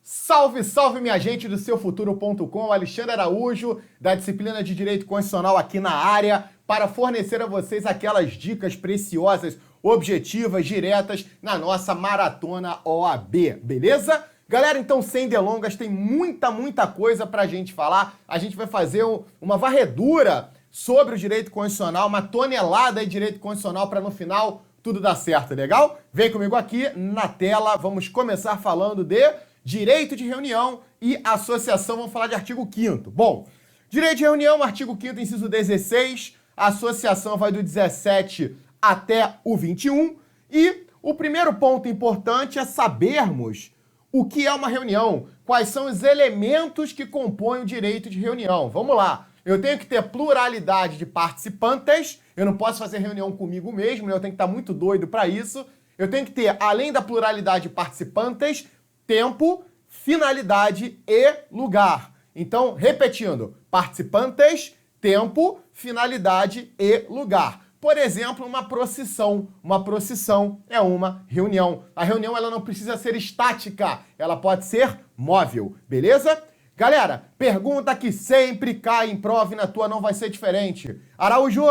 Salve, salve, minha gente do seufuturo.com, Alexandre Araújo, da disciplina de Direito Constitucional aqui na área, para fornecer a vocês aquelas dicas preciosas, objetivas, diretas na nossa maratona OAB, beleza? Galera, então, sem delongas, tem muita coisa pra gente falar. A gente vai fazer uma varredura sobre o direito constitucional, uma tonelada de direito constitucional para no final tudo dar certo, legal? Vem comigo aqui na tela, vamos começar falando de direito de reunião e associação, vamos falar de artigo 5º. Bom, direito de reunião, artigo 5º, inciso 16, a associação vai do 17 até o 21, e o primeiro ponto importante é sabermos o que é uma reunião, quais são os elementos que compõem o direito de reunião. Vamos lá, eu tenho que ter pluralidade de participantes, eu não posso fazer reunião comigo mesmo, eu tenho que estar muito doido para isso. Eu tenho que ter, além da pluralidade de participantes, tempo, finalidade e lugar. Então, repetindo, participantes, tempo, finalidade e lugar. Por exemplo, uma procissão. Uma procissão é uma reunião. A reunião ela não precisa ser estática, ela pode ser móvel, beleza? Galera, pergunta que sempre cai em prova e na tua não vai ser diferente. Araújo,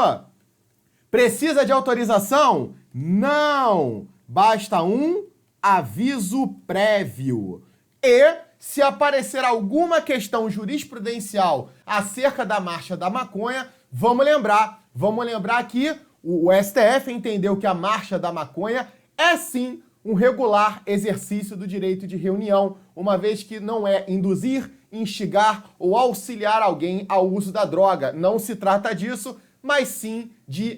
precisa de autorização? Não! Basta um aviso prévio. E, se aparecer alguma questão jurisprudencial acerca da marcha da maconha, vamos lembrar que o STF entendeu que a marcha da maconha é sim um regular exercício do direito de reunião, uma vez que não é induzir, instigar ou auxiliar alguém ao uso da droga. Não se trata disso, mas sim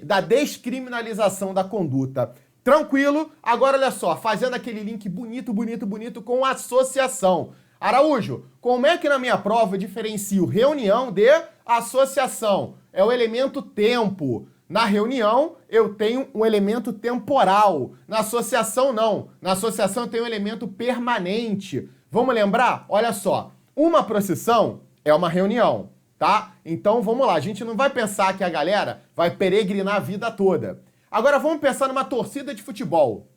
da descriminalização da conduta. Tranquilo? Agora olha só, fazendo aquele link bonito com associação. Araújo, como é que na minha prova eu diferencio reunião de associação? É o elemento tempo. Na reunião eu tenho um elemento temporal. Na associação não. Na associação eu tenho um elemento permanente. Vamos lembrar? Olha só, uma procissão é uma reunião, tá? Então vamos lá, a gente não vai pensar que a galera vai peregrinar a vida toda. Agora vamos pensar numa torcida de futebol,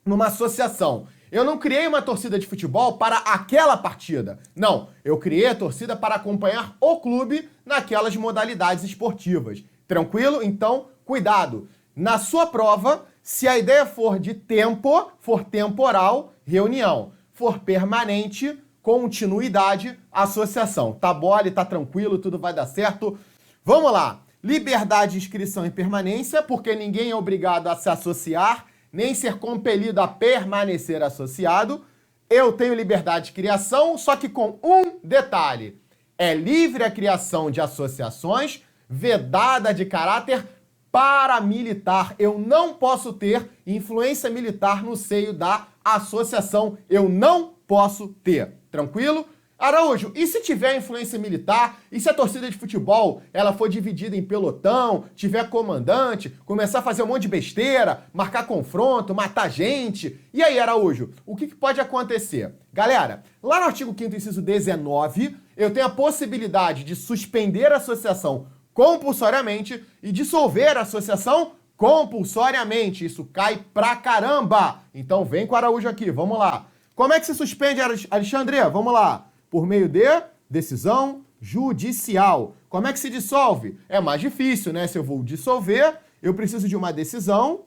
numa associação. Eu não criei uma torcida de futebol para aquela partida. Não, eu criei a torcida para acompanhar o clube naquelas modalidades esportivas. Tranquilo? Então, cuidado. Na sua prova, se a ideia for de tempo, for temporal, reunião. For permanente, continuidade, associação. Tá mole, tá tranquilo, tudo vai dar certo. Vamos lá. Liberdade de inscrição e permanência, porque ninguém é obrigado a se associar, nem ser compelido a permanecer associado. Eu tenho liberdade de criação, só que com um detalhe. É livre a criação de associações, vedada de caráter paramilitar. Eu não posso ter influência militar no seio da associação. Eu não posso ter. Tranquilo? Araújo, e se tiver influência militar? E se a torcida de futebol ela for dividida em pelotão, tiver comandante, começar a fazer um monte de besteira, marcar confronto, matar gente? E aí, Araújo, o que pode acontecer? Galera, lá no artigo 5º, inciso 19, eu tenho a possibilidade de suspender a associação compulsoriamente e dissolver a associação compulsoriamente. Isso cai pra caramba! Então vem com o Araújo aqui, vamos lá. Como é que se suspende, Alexandre? Vamos lá. Por meio de decisão judicial. Como é que se dissolve? É mais difícil, né? Se eu vou dissolver, eu preciso de uma decisão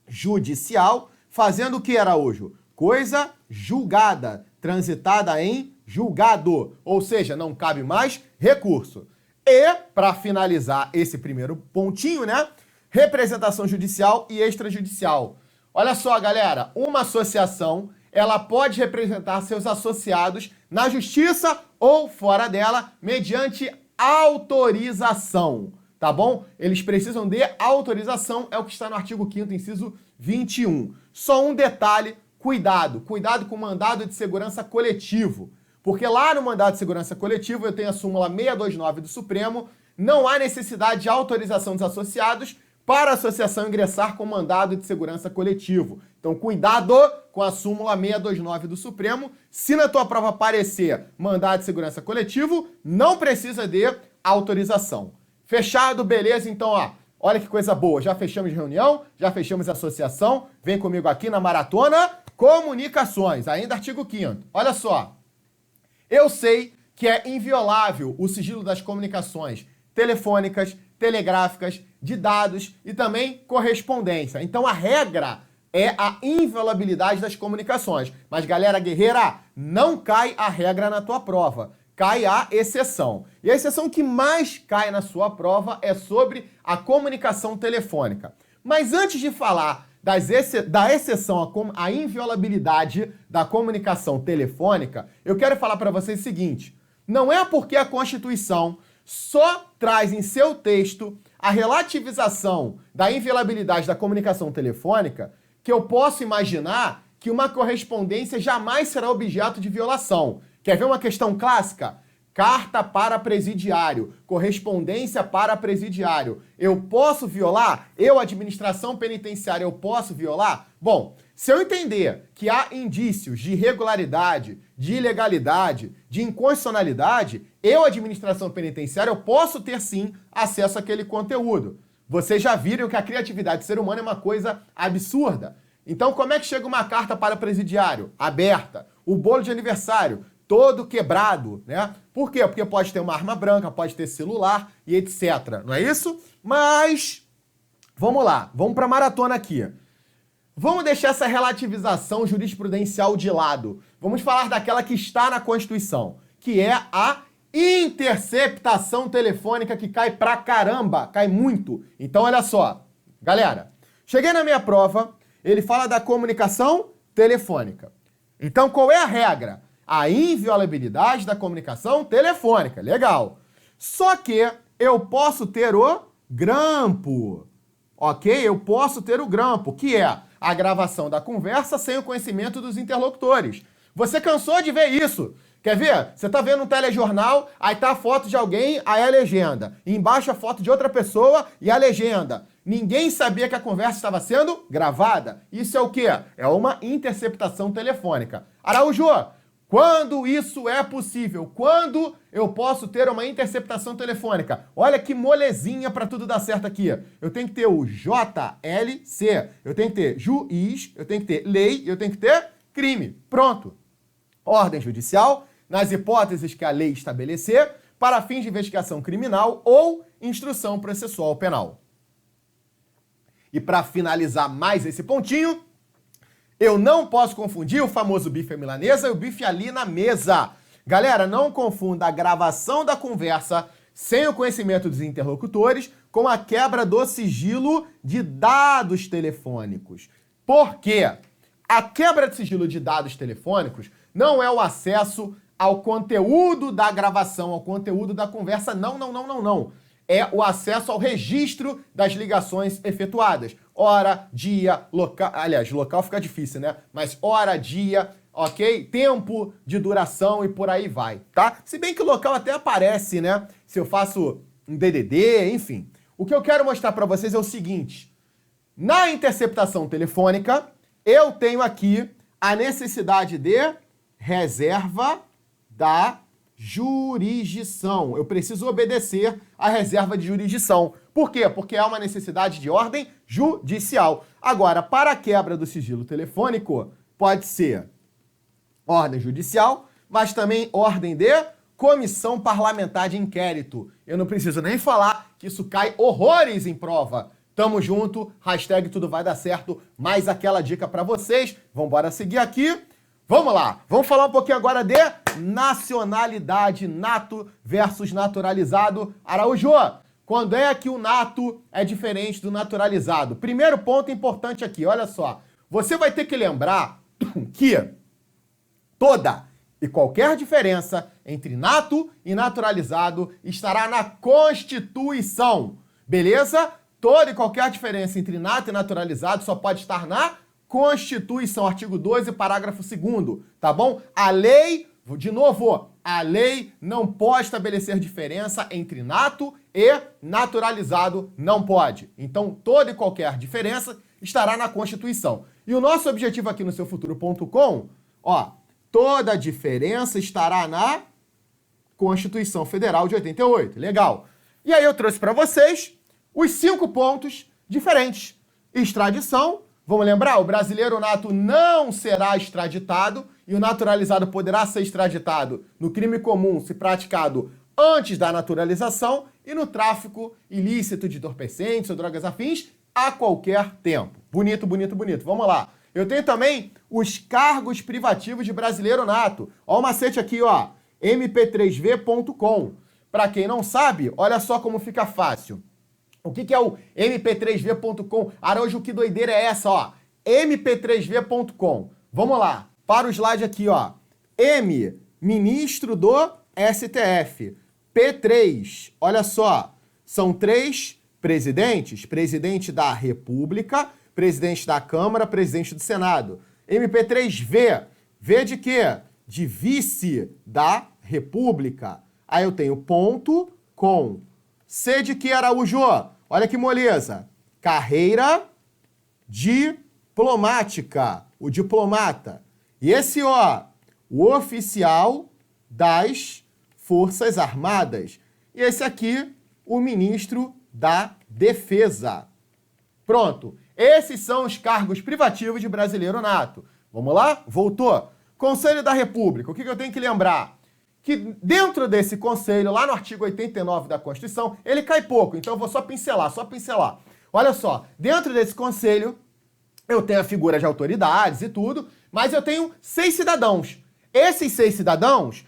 judicial, fazendo o que, Araújo? Coisa julgada, transitada em julgado. Ou seja, não cabe mais recurso. E, para finalizar esse primeiro pontinho, né? Representação judicial e extrajudicial. Olha só, galera, uma associação ela pode representar seus associados na justiça ou fora dela mediante autorização, tá bom? Eles precisam de autorização, é o que está no artigo 5º, inciso 21. Só um detalhe, cuidado com o mandado de segurança coletivo, porque lá no mandado de segurança coletivo eu tenho a súmula 629 do Supremo, não há necessidade de autorização dos associados para a associação ingressar com mandado de segurança coletivo. Então, cuidado com a súmula 629 do Supremo. Se na tua prova aparecer mandado de segurança coletivo, não precisa de autorização. Fechado? Beleza? Então, ó, olha que coisa boa. Já fechamos reunião, já fechamos associação. Vem comigo aqui na maratona Comunicações, ainda artigo 5º. Olha só. Eu sei que é inviolável o sigilo das comunicações telefônicas, telegráficas, de dados e também correspondência. Então, a regra é a inviolabilidade das comunicações. Mas, galera guerreira, não cai a regra na tua prova. Cai a exceção. E a exceção que mais cai na sua prova é sobre a comunicação telefônica. Mas antes de falar da exceção à inviolabilidade da comunicação telefônica, eu quero falar para vocês o seguinte: não é porque a Constituição só traz em seu texto a relativização da inviolabilidade da comunicação telefônica que eu posso imaginar que uma correspondência jamais será objeto de violação. Quer ver uma questão clássica? Carta para presidiário, correspondência para presidiário. Eu posso violar? Eu, administração penitenciária, eu posso violar? Bom, se eu entender que há indícios de irregularidade, de ilegalidade, de inconstitucionalidade, eu, administração penitenciária, eu posso ter sim acesso àquele conteúdo. Vocês já viram que a criatividade do ser humano é uma coisa absurda. Então, como é que chega uma carta para presidiário? Aberta. O bolo de aniversário, todo quebrado, né? Por quê? Porque pode ter uma arma branca, pode ter celular e etc. Não é isso? Mas, vamos lá. Vamos para a maratona aqui. Vamos deixar essa relativização jurisprudencial de lado. Vamos falar daquela que está na Constituição, que é a interceptação telefônica, que cai pra caramba, cai muito. Então, olha só. Galera, cheguei na minha prova, ele fala da comunicação telefônica. Então, qual é a regra? A inviolabilidade da comunicação telefônica. Legal. Só que eu posso ter o grampo. Ok? Eu posso ter o grampo, que é a gravação da conversa sem o conhecimento dos interlocutores. Você cansou de ver isso? Quer ver? Você tá vendo um telejornal, aí tá a foto de alguém, aí a legenda. E embaixo a foto de outra pessoa e a legenda. Ninguém sabia que a conversa estava sendo gravada. Isso é o quê? É uma interceptação telefônica. Araújo, quando isso é possível? Quando eu posso ter uma interceptação telefônica? Olha que molezinha para tudo dar certo aqui. Eu tenho que ter o JLC, eu tenho que ter juiz, eu tenho que ter lei, eu tenho que ter crime. Pronto. Ordem judicial, nas hipóteses que a lei estabelecer, para fins de investigação criminal ou instrução processual penal. E para finalizar mais esse pontinho, eu não posso confundir o famoso bife à milanesa e o bife ali na mesa. Galera, não confunda a gravação da conversa sem o conhecimento dos interlocutores com a quebra do sigilo de dados telefônicos. Por quê? A quebra de sigilo de dados telefônicos não é o acesso ao conteúdo da gravação, ao conteúdo da conversa. Não. É o acesso ao registro das ligações efetuadas. Hora, dia, local... Aliás, local fica difícil, né? Mas hora, dia, ok? Tempo de duração e por aí vai, tá? Se bem que o local até aparece, né? Se eu faço um DDD, enfim. O que eu quero mostrar para vocês é o seguinte. Na interceptação telefônica, eu tenho aqui a necessidade de reserva da jurisdição. Eu preciso obedecer à reserva de jurisdição. Por quê? Porque há uma necessidade de ordem judicial. Agora, para a quebra do sigilo telefônico, pode ser ordem judicial, mas também ordem de comissão parlamentar de inquérito. Eu não preciso nem falar que isso cai horrores em prova. Tamo junto, hashtag tudo vai dar certo. Mais aquela dica para vocês. Vambora seguir aqui. Vamos lá, vamos falar um pouquinho agora de nacionalidade, nato versus naturalizado. Araújo, quando é que o nato é diferente do naturalizado? Primeiro ponto importante aqui, olha só. Você vai ter que lembrar que toda e qualquer diferença entre nato e naturalizado estará na Constituição, beleza? Toda e qualquer diferença entre nato e naturalizado só pode estar na Constituição, artigo 12, parágrafo 2º, tá bom? A lei, de novo, a lei não pode estabelecer diferença entre nato e naturalizado, não pode. Então, toda e qualquer diferença estará na Constituição. E o nosso objetivo aqui no seufuturo.com, ó, toda diferença estará na Constituição Federal de 88. Legal. E aí eu trouxe para vocês os 5 pontos diferentes. Extradição, Vamos lembrar? O brasileiro nato não será extraditado e o naturalizado poderá ser extraditado no crime comum se praticado antes da naturalização e no tráfico ilícito de entorpecentes ou drogas afins a qualquer tempo. Bonito, bonito, bonito. Vamos lá. Eu tenho também os cargos privativos de brasileiro nato. Ó o macete aqui, ó. mp3v.com. Para quem não sabe, olha só como fica fácil. O que é o mp3v.com? Araújo, que doideira é essa, ó? mp3v.com. Vamos lá. Para o slide aqui, ó. M, ministro do STF. P3, olha só, são 3 presidentes: presidente da República, presidente da Câmara, presidente do Senado. MP3V, V de quê? De vice da República. Aí eu tenho ponto com. C de que, Araújo? Olha que moleza. Carreira diplomática, o diplomata. E esse, ó, o oficial das Forças Armadas. E esse aqui, o ministro da Defesa. Pronto. Esses são os cargos privativos de brasileiro nato. Vamos lá? Voltou. Conselho da República. O que eu tenho que lembrar? Que dentro desse conselho, lá no artigo 89 da Constituição, ele cai pouco. Então eu vou só pincelar. Olha só. Dentro desse conselho, eu tenho a figura de autoridades e tudo, mas eu tenho 6 cidadãos. Esses 6 cidadãos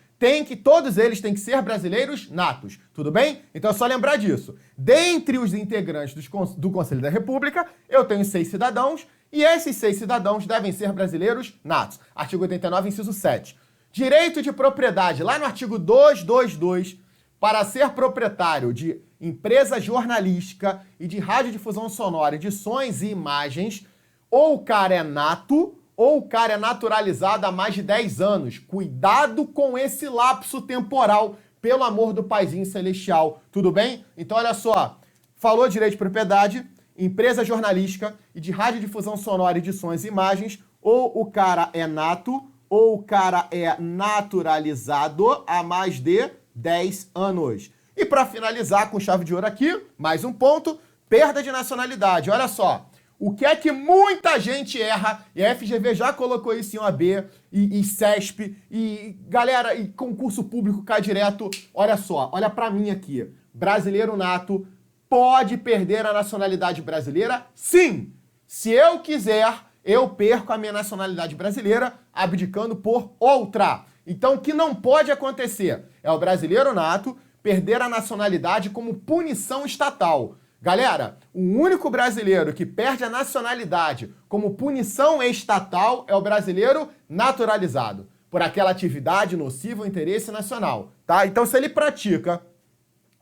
todos eles têm que ser brasileiros natos, tudo bem? Então é só lembrar disso. Dentre os integrantes do Conselho da República, eu tenho 6 cidadãos e esses 6 cidadãos devem ser brasileiros natos. Artigo 89, inciso 7. Direito de propriedade, lá no artigo 222, para ser proprietário de empresa jornalística e de radiodifusão sonora, edições e imagens, ou o cara é nato ou o cara é naturalizado há mais de 10 anos. Cuidado com esse lapso temporal, pelo amor do Paizinho Celestial. Tudo bem? Então, olha só. Falou direito de propriedade, empresa jornalística e de radiodifusão sonora, edições e imagens, ou o cara é nato, ou o cara é naturalizado há mais de 10 anos. E para finalizar com chave de ouro aqui, mais um ponto, perda de nacionalidade. Olha só. O que é que muita gente erra, e a FGV já colocou isso em OAB, e CESP, e galera, e concurso público cai direto. Olha só, olha pra mim aqui. Brasileiro nato pode perder a nacionalidade brasileira? Sim! Se eu quiser, eu perco a minha nacionalidade brasileira abdicando por outra. Então, o que não pode acontecer é o brasileiro nato perder a nacionalidade como punição estatal. Galera, o único brasileiro que perde a nacionalidade como punição estatal é o brasileiro naturalizado, por aquela atividade nociva ao interesse nacional, tá? Então, se ele pratica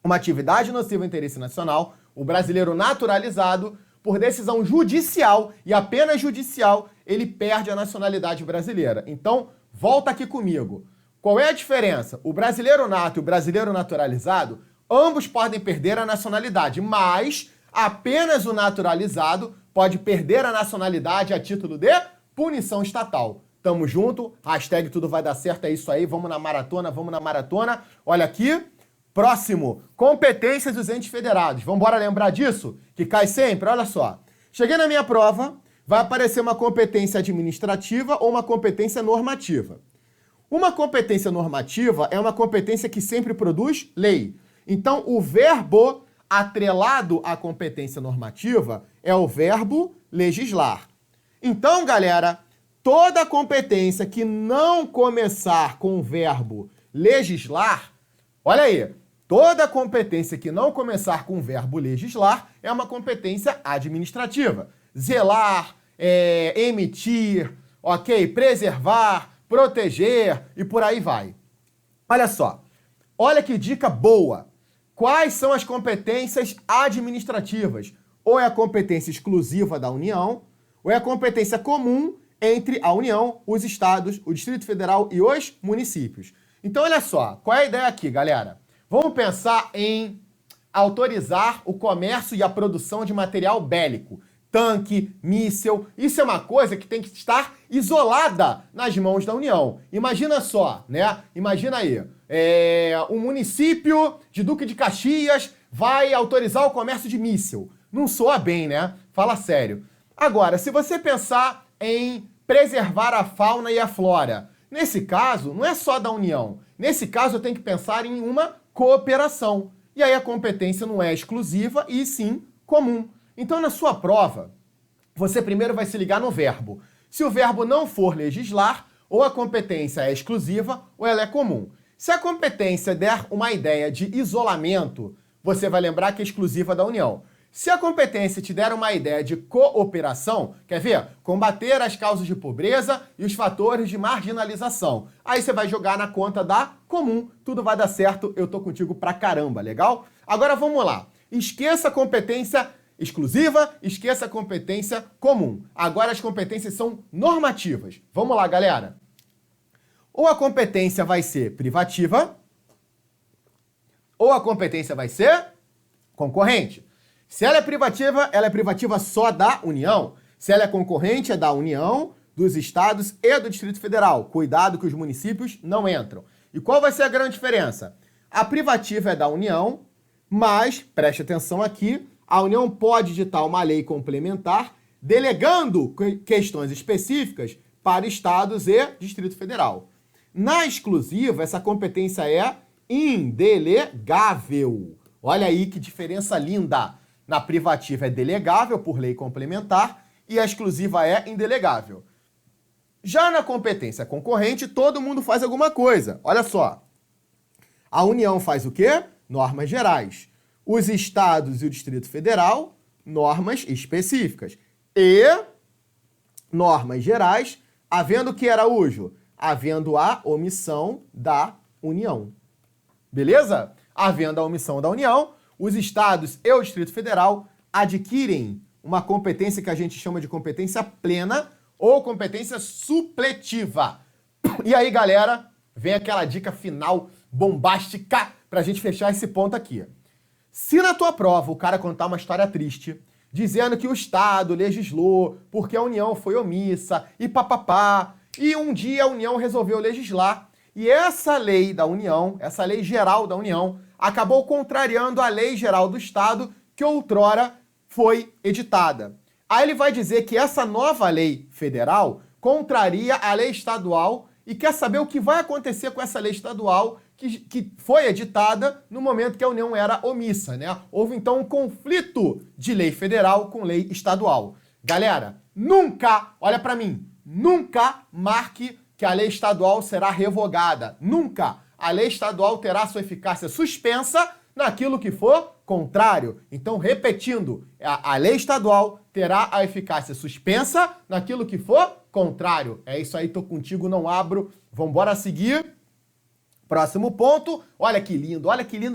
uma atividade nociva ao interesse nacional, o brasileiro naturalizado, por decisão judicial e apenas judicial, ele perde a nacionalidade brasileira. Então, volta aqui comigo. Qual é a diferença? O brasileiro nato e o brasileiro naturalizado, ambos podem perder a nacionalidade, mas apenas o naturalizado pode perder a nacionalidade a título de punição estatal. Tamo junto, hashtag tudo vai dar certo, é isso aí, vamos na maratona, vamos na maratona. Olha aqui, próximo, competências dos entes federados. Vamos embora lembrar disso? Que cai sempre, olha só. Cheguei na minha prova, vai aparecer uma competência administrativa ou uma competência normativa. Uma competência normativa é uma competência que sempre produz lei. Então, o verbo atrelado à competência normativa é o verbo legislar. Então, galera, toda competência que não começar com o verbo legislar, olha aí, toda competência que não começar com o verbo legislar é uma competência administrativa. Zelar, emitir, ok? Preservar, proteger e por aí vai. Olha só, olha que dica boa. Quais são as competências administrativas? Ou é a competência exclusiva da União, ou é a competência comum entre a União, os estados, o Distrito Federal e os municípios. Então, olha só, qual é a ideia aqui, galera? Vamos pensar em autorizar o comércio e a produção de material bélico. Tanque, míssil, isso é uma coisa que tem que estar isolada nas mãos da União. Imagina só, né? Imagina aí, o município de Duque de Caxias vai autorizar o comércio de míssil. Não soa bem, né? Fala sério. Agora, se você pensar em preservar a fauna e a flora, nesse caso, não é só da União. Nesse caso, eu tenho que pensar em uma cooperação. E aí a competência não é exclusiva e sim comum. Então, na sua prova, você primeiro vai se ligar no verbo. Se o verbo não for legislar, ou a competência é exclusiva ou ela é comum. Se a competência der uma ideia de isolamento, você vai lembrar que é exclusiva da União. Se a competência te der uma ideia de cooperação, quer ver? Combater as causas de pobreza e os fatores de marginalização. Aí você vai jogar na conta da comum, tudo vai dar certo, eu tô contigo pra caramba, legal? Agora vamos lá. Esqueça a competência exclusiva, esqueça a competência comum. Agora as competências são normativas. Vamos lá, galera. Ou a competência vai ser privativa, ou a competência vai ser concorrente. Se ela é privativa só da União. Se ela é concorrente, é da União, dos estados e do Distrito Federal. Cuidado que os municípios não entram. E qual vai ser a grande diferença? A privativa é da União, mas, preste atenção aqui, a União pode editar uma lei complementar delegando questões específicas para estados e Distrito Federal. Na exclusiva, essa competência é indelegável. Olha aí que diferença linda. Na privativa é delegável por lei complementar e a exclusiva é indelegável. Já na competência concorrente, todo mundo faz alguma coisa. Olha só. A União faz o quê? Normas gerais. Os estados e o Distrito Federal, normas específicas. E normas gerais, havendo o que, Araújo? Havendo a omissão da União. Beleza? Havendo a omissão da União, os estados e o Distrito Federal adquirem uma competência que a gente chama de competência plena ou competência supletiva. E aí, galera, vem aquela dica final bombástica pra gente fechar esse ponto aqui. Se na tua prova o cara contar uma história triste, dizendo que o Estado legislou porque a União foi omissa e papapá, e um dia a União resolveu legislar, e essa lei da União, essa lei geral da União, acabou contrariando a lei geral do Estado que outrora foi editada. Aí ele vai dizer que essa nova lei federal contraria a lei estadual e quer saber o que vai acontecer com essa lei estadual que foi editada no momento que a União era omissa, né? Houve então um conflito de lei federal com lei estadual. Galera, nunca, olha pra mim, nunca marque que a lei estadual será revogada. Nunca. A lei estadual terá sua eficácia suspensa naquilo que for contrário. Então, repetindo, a lei estadual terá a eficácia suspensa naquilo que for contrário. É isso aí, tô contigo, não abro. Vambora seguir. Próximo ponto. Olha que lindo,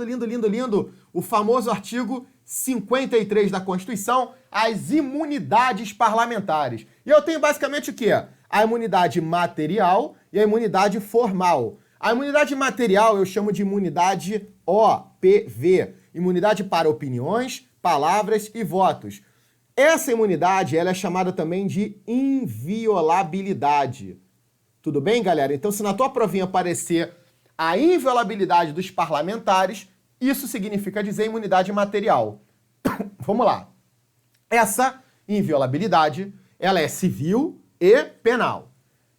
lindo, lindo, lindo. O famoso artigo 53 da Constituição, as imunidades parlamentares. E eu tenho basicamente o quê? A imunidade material e a imunidade formal. A imunidade material eu chamo de imunidade OPV, imunidade para opiniões, palavras e votos. Essa imunidade ela é chamada também de inviolabilidade. Tudo bem, galera? Então, se na tua provinha aparecer a inviolabilidade dos parlamentares, isso significa dizer imunidade material. Vamos lá. Essa inviolabilidade, ela é civil e penal.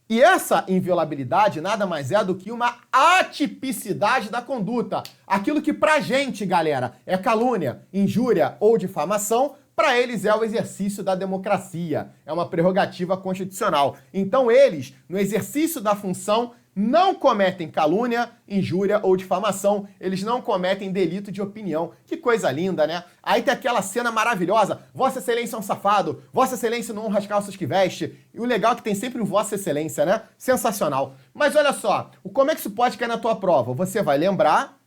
E essa inviolabilidade nada mais é do que uma atipicidade da conduta. Aquilo que pra gente, galera, é calúnia, injúria ou difamação, para eles é o exercício da democracia. É uma prerrogativa constitucional. Então eles, no exercício da função, não cometem calúnia, injúria ou difamação, eles não cometem delito de opinião. Que coisa linda, né? Aí tem aquela cena maravilhosa, Vossa Excelência é um safado, Vossa Excelência não honra as calças que veste, e o legal é que tem sempre um Vossa Excelência, né? Sensacional. Mas olha só, como é que isso pode cair na tua prova? Você vai lembrar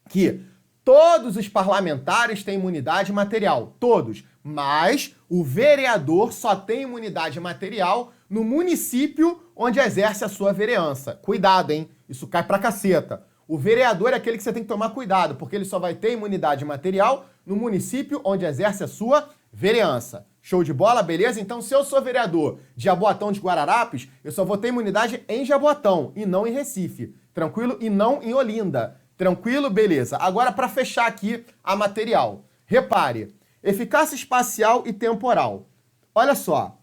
que todos os parlamentares têm imunidade material, todos, mas o vereador só tem imunidade material no município onde exerce a sua vereança. Cuidado, hein? Isso cai pra caceta. O vereador é aquele que você tem que tomar cuidado, porque ele só vai ter imunidade material no município onde exerce a sua vereança. Show de bola, beleza? Então, se eu sou vereador de Jaboatão de Guararapes, eu só vou ter imunidade em Jaboatão e não em Recife. Tranquilo? E não em Olinda. Tranquilo? Beleza. Agora, para fechar aqui a material. Repare, eficácia espacial e temporal. olha só,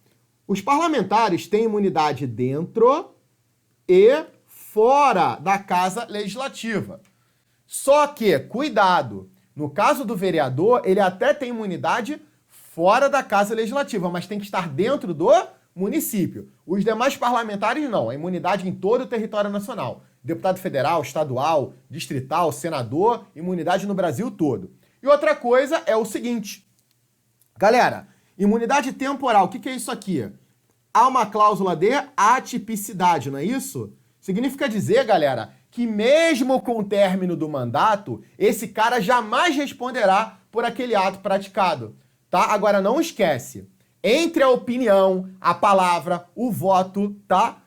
os parlamentares têm imunidade dentro e fora da Casa Legislativa. Só que, cuidado, no caso do vereador, ele até tem imunidade fora da Casa Legislativa, mas tem que estar dentro do município. Os demais parlamentares não, a imunidade em todo o território nacional. Deputado federal, estadual, distrital, senador, imunidade no Brasil todo. E outra coisa é o seguinte, galera, imunidade temporal, o que é isso aqui? Há uma cláusula de atipicidade, não é isso? Significa dizer, galera, que mesmo com o término do mandato, esse cara jamais responderá por aquele ato praticado, tá? Agora não esquece, entre a opinião, a palavra, o voto, tá?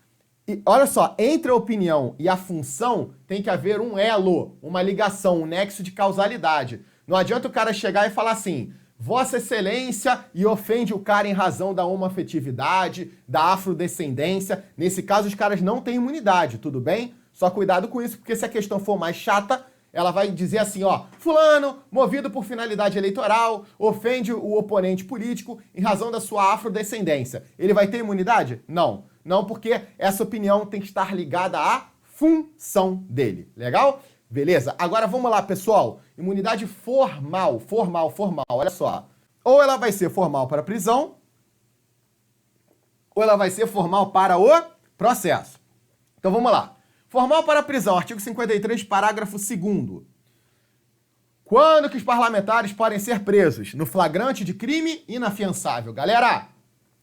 E olha só, entre a opinião e a função tem que haver um elo, uma ligação, um nexo de causalidade. Não adianta o cara chegar e falar assim, Vossa Excelência, e ofende o cara em razão da homoafetividade, da afrodescendência. Nesse caso, os caras não têm imunidade, tudo bem? Só cuidado com isso, porque se a questão for mais chata, ela vai dizer assim, ó, fulano, movido por finalidade eleitoral, ofende o oponente político em razão da sua afrodescendência. Ele vai ter imunidade? Não. Não, porque essa opinião tem que estar ligada à função dele. Legal? Beleza? Agora vamos lá, pessoal. Imunidade formal. Olha só. Ou ela vai ser formal para a prisão, ou ela vai ser formal para o processo. Então vamos lá. Formal para a prisão, artigo 53, parágrafo 2º. Quando que os parlamentares podem ser presos? No flagrante de crime inafiançável. Galera,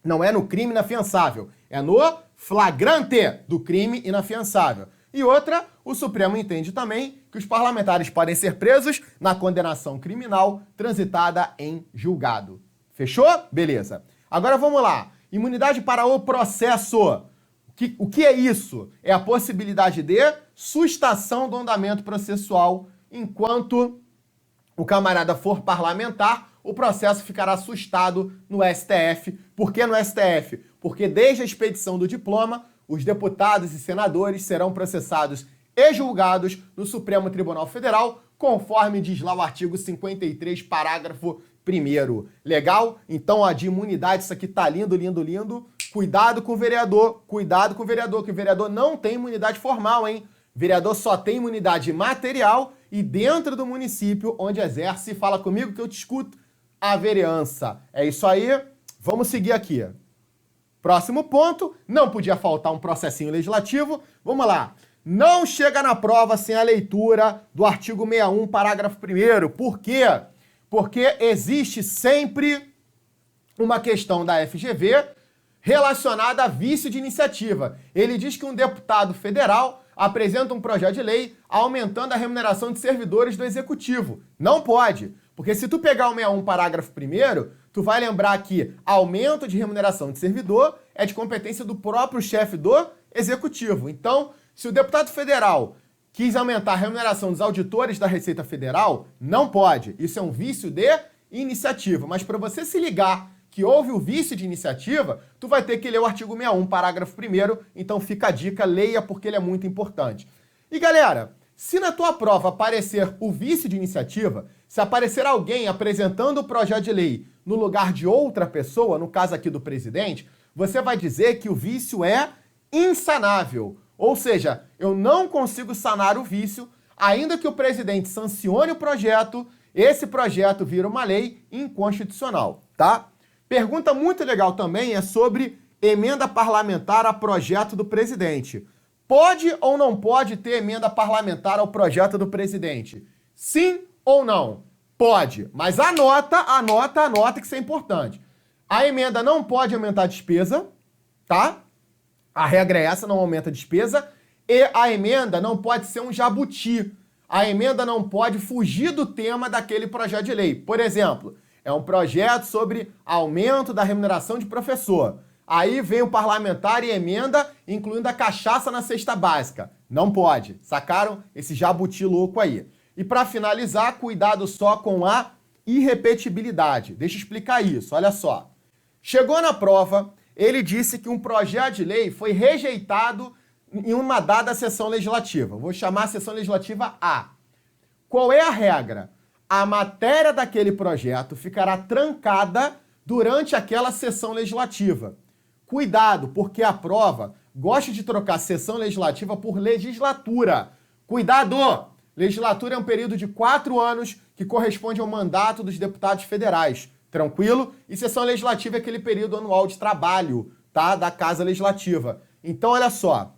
não é no crime inafiançável, é no flagrante do crime inafiançável. E outra, o Supremo entende também que os parlamentares podem ser presos na condenação criminal transitada em julgado. Fechou? Beleza. Agora vamos lá. Imunidade para o processo. O que é isso? É a possibilidade de sustação do andamento processual. Enquanto o camarada for parlamentar, o processo ficará sustado no STF. Por que no STF? Porque desde a expedição do diploma, os deputados e senadores serão processados e julgados no Supremo Tribunal Federal, conforme diz lá o artigo 53, parágrafo 1º. Legal? Então, ó, de imunidade, isso aqui tá lindo, lindo, lindo. Cuidado com o vereador, que o vereador não tem imunidade formal, hein? O vereador só tem imunidade material e dentro do município onde exerce, fala comigo que eu te escuto, a vereança. É isso aí, vamos seguir aqui. Próximo ponto, não podia faltar um processinho legislativo. Vamos lá. Não chega na prova sem a leitura do artigo 61, parágrafo 1º. Por quê? Porque existe sempre uma questão da FGV relacionada a vício de iniciativa. Ele diz que um deputado federal apresenta um projeto de lei aumentando a remuneração de servidores do executivo. Não pode, porque se tu pegar o 61, parágrafo 1º, tu vai lembrar que aumento de remuneração de servidor é de competência do próprio chefe do executivo. Então, se o deputado federal quis aumentar a remuneração dos auditores da Receita Federal, não pode. Isso é um vício de iniciativa. Mas para você se ligar que houve o vício de iniciativa, tu vai ter que ler o artigo 61, parágrafo 1º, então fica a dica, leia porque ele é muito importante. E galera, se na tua prova aparecer o vício de iniciativa, se aparecer alguém apresentando o projeto de lei no lugar de outra pessoa, no caso aqui do presidente, você vai dizer que o vício é insanável. Ou seja, eu não consigo sanar o vício, ainda que o presidente sancione o projeto, esse projeto vira uma lei inconstitucional, tá? Pergunta muito legal também é sobre emenda parlamentar a projeto do presidente. Pode ou não pode ter emenda parlamentar ao projeto do presidente? Sim ou não? Pode, mas anota que isso é importante. A emenda não pode aumentar a despesa, tá? A regra é essa, não aumenta a despesa. E a emenda não pode ser um jabuti. A emenda não pode fugir do tema daquele projeto de lei. Por exemplo, é um projeto sobre aumento da remuneração de professor. Aí vem o parlamentar e emenda, incluindo a cachaça na cesta básica. Não pode. Sacaram? Esse jabuti louco aí. E para finalizar, cuidado só com a irrepetibilidade. Deixa eu explicar isso, olha só. Chegou na prova, ele disse que um projeto de lei foi rejeitado em uma dada sessão legislativa. Vou chamar a sessão legislativa A. Qual é a regra? A matéria daquele projeto ficará trancada durante aquela sessão legislativa. Cuidado, porque a prova gosta de trocar sessão legislativa por legislatura. Cuidado! Legislatura é um período de 4 anos que corresponde ao mandato dos deputados federais. Tranquilo? E sessão legislativa é aquele período anual de trabalho, tá? Da Casa Legislativa. Então, olha só.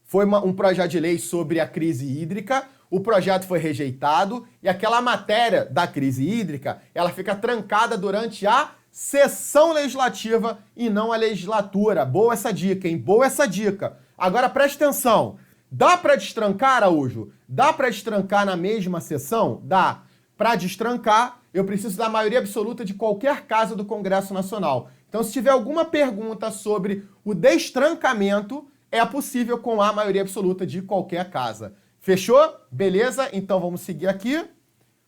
Foi um projeto de lei sobre a crise hídrica, o projeto foi rejeitado e aquela matéria da crise hídrica, ela fica trancada durante a sessão legislativa e não a legislatura. Boa essa dica, hein? Boa essa dica. Agora preste atenção. Dá para destrancar, Araújo? Dá para destrancar na mesma sessão? Dá. Para destrancar, eu preciso da maioria absoluta de qualquer casa do Congresso Nacional. Então, se tiver alguma pergunta sobre o destrancamento, é possível com a maioria absoluta de qualquer casa. Fechou? Beleza? Então, vamos seguir aqui.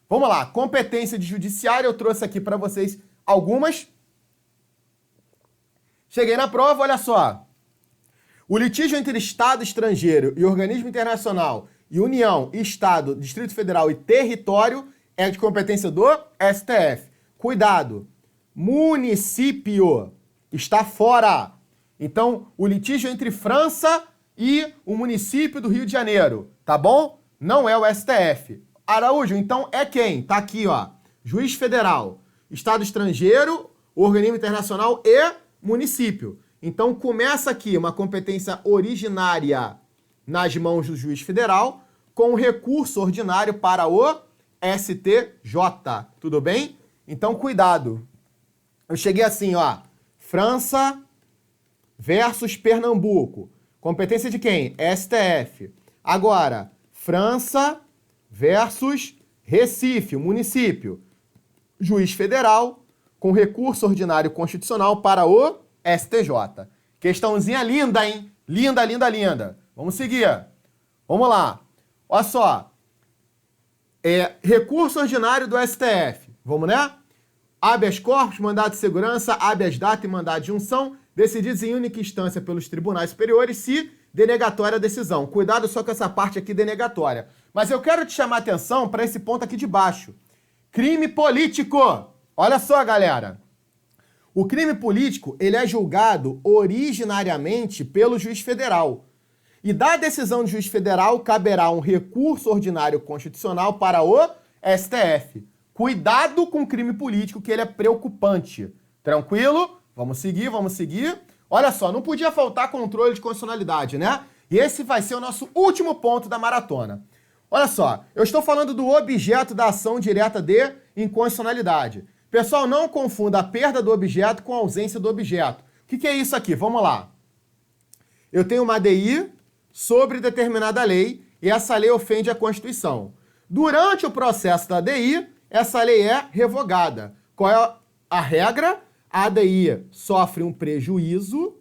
Vamos lá. Competência de judiciário, eu trouxe aqui para vocês algumas. Cheguei na prova, olha só. O litígio entre Estado estrangeiro e organismo internacional e União, Estado, Distrito Federal e território é de competência do STF. Cuidado, município está fora. Então, o litígio entre França e o município do Rio de Janeiro, tá bom? Não é o STF. Araújo, então é quem? Tá aqui, ó. Juiz federal, Estado estrangeiro, organismo internacional e município. Então, começa aqui uma competência originária nas mãos do juiz federal com recurso ordinário para o STJ. Tudo bem? Então, cuidado. Eu cheguei assim, ó. França versus Pernambuco. Competência de quem? STF. Agora, França versus Recife, o município. Juiz federal com recurso ordinário constitucional para o STJ. Questãozinha linda, hein? Linda, linda, linda. Vamos seguir. Vamos lá. Olha só. Recurso ordinário do STF. Vamos, né? Habeas corpus, mandado de segurança, habeas data e mandado de junção, decididos em única instância pelos tribunais superiores, se denegatória a decisão. Cuidado só com essa parte aqui denegatória. Mas eu quero te chamar a atenção para esse ponto aqui de baixo. Crime político. Olha só, galera. O crime político, ele é julgado originariamente pelo juiz federal. E da decisão do juiz federal, caberá um recurso ordinário constitucional para o STF. Cuidado com o crime político, que ele é preocupante. Tranquilo? Vamos seguir, vamos seguir. Olha só, não podia faltar controle de constitucionalidade, né? E esse vai ser o nosso último ponto da maratona. Olha só, eu estou falando do objeto da ação direta de inconstitucionalidade. Pessoal, não confunda a perda do objeto com a ausência do objeto. O que é isso aqui? Vamos lá. Eu tenho uma ADI sobre determinada lei e essa lei ofende a Constituição. Durante o processo da ADI, essa lei é revogada. Qual é a regra? A ADI sofre um prejuízo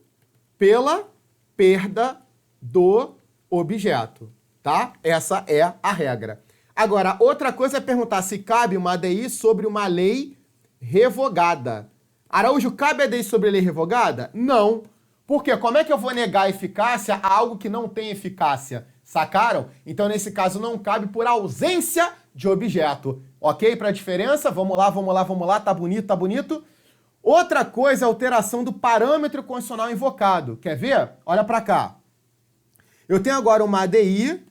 pela perda do objeto, tá? Essa é a regra. Agora, outra coisa é perguntar se cabe uma ADI sobre uma lei revogada. Araújo, cabe ADI sobre a lei revogada? Não. Por quê? Como é que eu vou negar a eficácia a algo que não tem eficácia? Sacaram? Então, nesse caso, não cabe por ausência de objeto. Ok? Para a diferença, vamos lá, vamos lá, vamos lá. Tá bonito, tá bonito? Outra coisa é a alteração do parâmetro constitucional invocado. Quer ver? Olha para cá. Eu tenho agora uma ADI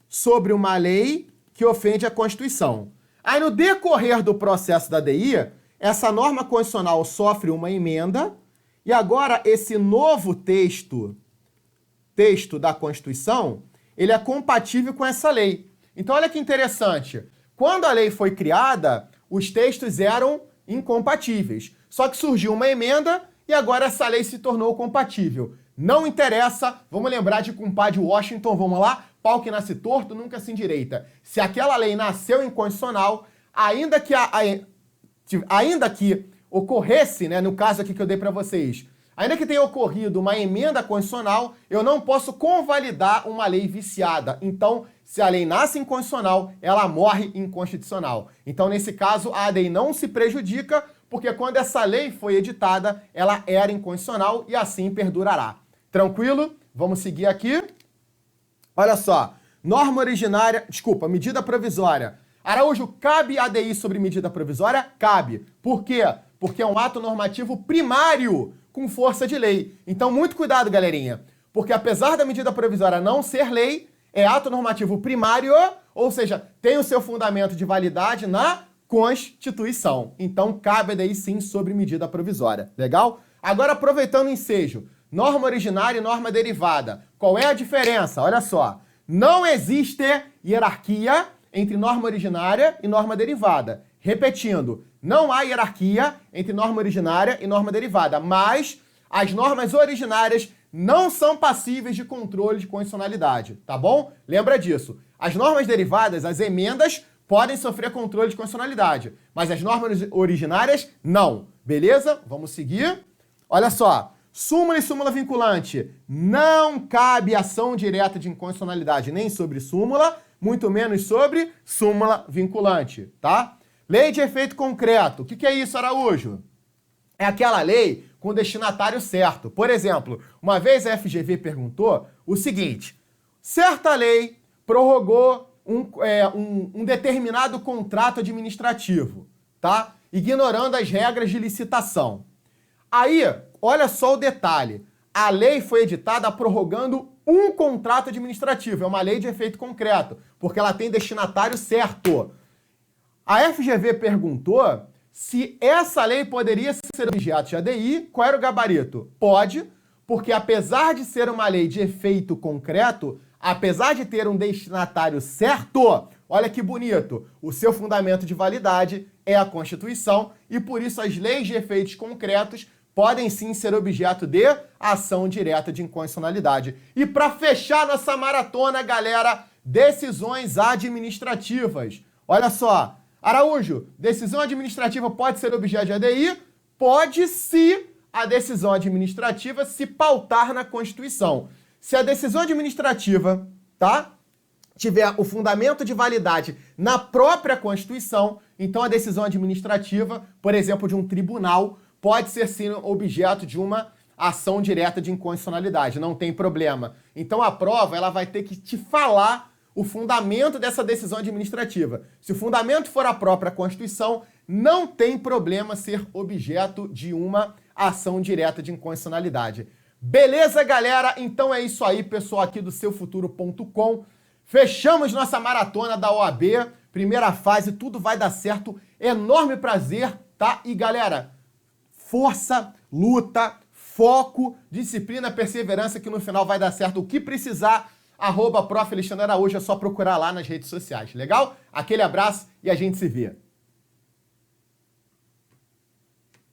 sobre uma lei que ofende a Constituição. Aí, no decorrer do processo da ADI, essa norma constitucional sofre uma emenda e agora esse novo texto da Constituição, ele é compatível com essa lei. Então, olha que interessante. Quando a lei foi criada, os textos eram incompatíveis. Só que surgiu uma emenda e agora essa lei se tornou compatível. Não interessa, vamos lembrar de compadre Washington, vamos lá? Pau que nasce torto, nunca se endireita. Se aquela lei nasceu inconstitucional, ainda que ocorresse, né, no caso aqui que eu dei para vocês, ainda que tenha ocorrido uma emenda constitucional, eu não posso convalidar uma lei viciada. Então, se a lei nasce inconstitucional, ela morre inconstitucional. Então, nesse caso, a ADI não se prejudica, porque quando essa lei foi editada, ela era inconstitucional e assim perdurará. Tranquilo? Vamos seguir aqui. Olha só, norma originária, medida provisória. Araújo, cabe ADI sobre medida provisória? Cabe. Por quê? porque é um ato normativo primário com força de lei. Então, muito cuidado, galerinha, porque apesar da medida provisória não ser lei, é ato normativo primário, ou seja, tem o seu fundamento de validade na Constituição. Então, cabe daí sim sobre medida provisória. Legal? Agora, aproveitando o ensejo, norma originária e norma derivada. Qual é a diferença? Olha só. Não existe hierarquia entre norma originária e norma derivada. Repetindo, não há hierarquia entre norma originária e norma derivada, mas as normas originárias não são passíveis de controle de constitucionalidade, tá bom? Lembra disso. As normas derivadas, as emendas, podem sofrer controle de constitucionalidade, mas as normas originárias não. Beleza? Vamos seguir. Olha só. Súmula e súmula vinculante. Não cabe ação direta de inconstitucionalidade nem sobre súmula, muito menos sobre súmula vinculante, tá? Lei de efeito concreto. O que é isso, Araújo? É aquela lei com destinatário certo. Por exemplo, uma vez a FGV perguntou o seguinte: certa lei prorrogou um determinado contrato administrativo, tá? Ignorando as regras de licitação. Aí, olha só o detalhe. A lei foi editada prorrogando um contrato administrativo. É uma lei de efeito concreto, porque ela tem destinatário certo. A FGV perguntou se essa lei poderia ser objeto de ADI. Qual era o gabarito? Pode, porque apesar de ser uma lei de efeito concreto, apesar de ter um destinatário certo, olha que bonito, o seu fundamento de validade é a Constituição e por isso as leis de efeitos concretos podem sim ser objeto de ação direta de inconstitucionalidade. E para fechar nossa maratona, galera, decisões administrativas. Olha só, Araújo, decisão administrativa pode ser objeto de ADI? Pode, se a decisão administrativa se pautar na Constituição. Se a decisão administrativa, tá, tiver o fundamento de validade na própria Constituição, então a decisão administrativa, por exemplo, de um tribunal, pode ser sim objeto de uma ação direta de inconstitucionalidade, não tem problema. Então a prova ela vai ter que te falar o fundamento dessa decisão administrativa. Se o fundamento for a própria Constituição, não tem problema ser objeto de uma ação direta de inconstitucionalidade. Beleza, galera? Então é isso aí, pessoal aqui do seufuturo.com. Fechamos nossa maratona da OAB, primeira fase, tudo vai dar certo. Enorme prazer, tá? E galera, força, luta, foco, disciplina, perseverança, que no final vai dar certo. O que precisar, @Prof. Alexandre Araújo, é só procurar lá nas redes sociais, legal? Aquele abraço e a gente se vê.